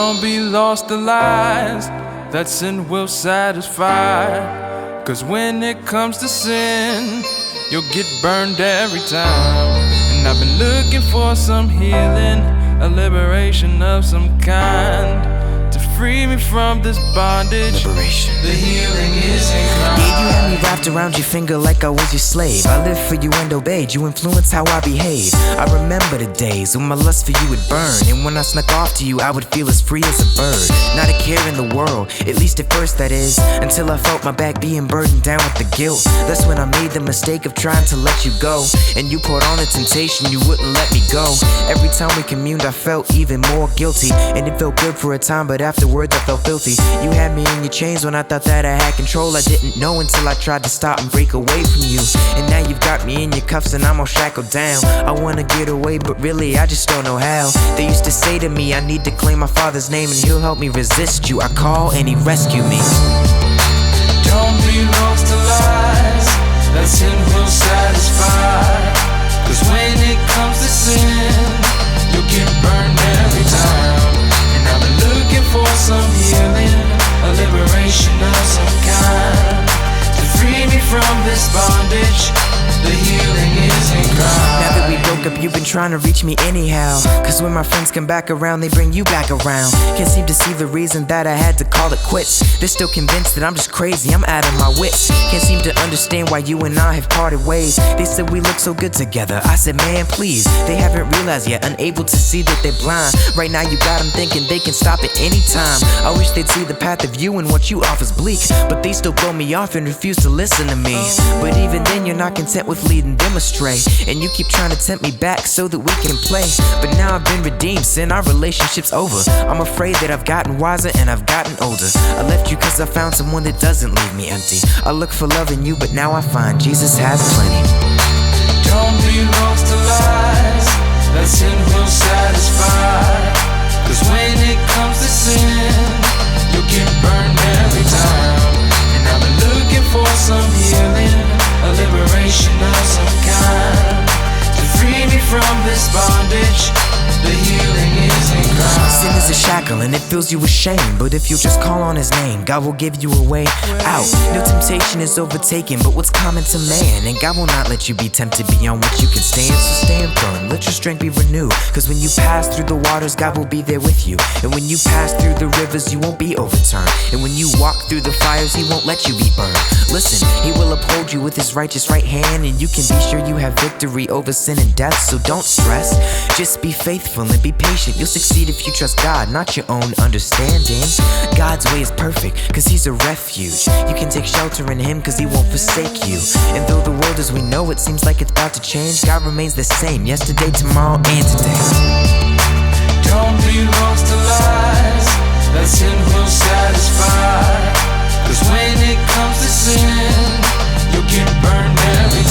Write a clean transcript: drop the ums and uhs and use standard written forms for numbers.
Don't be lost to lies that sin will satisfy. 'Cause when it comes to sin, you'll get burned every time. And I've been looking for some healing, a liberation of some kind, to free me from this bondage. Liberation. The healing is in Christ. Yeah, you had me wrapped around your finger like I was your slave. I lived for you and obeyed. You influenced how I behave. I remember the days when my lust for you would burn, and when I snuck off to you, I would feel as free as a bird. Not a care in the world, at least at first that is, until I felt my back being burdened down with the guilt. That's when I made the mistake of trying to let you go, and you poured on a temptation, you wouldn't let me go. Every time we communed, I felt even more guilty, and it felt good for a time, but afterwards I felt filthy. You had me in your chains when I thought that I had control. I didn't know until I tried to stop and break away from you. And now you've got me in your cuffs and I'm all shackled down. I wanna get away, but really I just don't know how. They used to say to me, I need to claim my Father's name and He'll help me resist you. I call and He rescued me. Don't be lost to lies that sin will satisfy. 'Cause when it comes to sin, you'll get burned every time. And I've been looking for some healing, a liberation of some kind, to free me from this bondage. The healing is in Christ. Now that we broke up, you've been trying to reach me anyhow. 'Cause when my friends come back around, they bring you back around. Can't seem to see the reason that I had to call it quits. They're still convinced that I'm just crazy, I'm out of my wits. Can't seem to understand why you and I have parted ways. They said we look so good together. I said, man, please. They haven't realized yet, unable to see that they're blind. Right now you got them thinking they can stop at any time. I wish they'd see the path of you and what you offer's bleak, but they still blow me off and refuse to listen to me. But even then you're not content with leading them astray, and you keep trying to tempt me back so that we can play. But now I've been redeemed, sin, our relationship's over. I'm afraid that I've gotten wiser and I've gotten older. I left you 'cause I found someone that doesn't leave me empty. I look for love in you, but now I find Jesus has plenty. Don't be lost to lies that sin will satisfy. 'Cause when it comes to sin, you'll get burned every time. And I've been looking for some healing, a liberation of some kind, to free me from this bondage. The healing is in Christ. Sin is a shackle and it fills you with shame, but if you just call on His name, God will give you a way out. No temptation is overtaken but what's common to man, and God will not let you be tempted beyond what you can stand. So stand firm, let your strength be renewed, 'cause when you pass through the waters, God will be there with you. And when you pass through the rivers, you won't be overturned. And when you walk through the fires, He won't let you be burned. Listen, He will uphold you with His righteous right hand, and you can be sure you have victory over sin and death. So don't stress, just be faithful and be patient. You'll succeed if you trust God, not your own understanding. God's way is perfect 'cause He's a refuge. You can take shelter in Him 'cause He won't forsake you. And though the world as we know it seems like it's about to change, God remains the same yesterday, tomorrow, and today. Don't be lost to lies that sin will satisfy. 'Cause when it comes to sin, you'll get burned every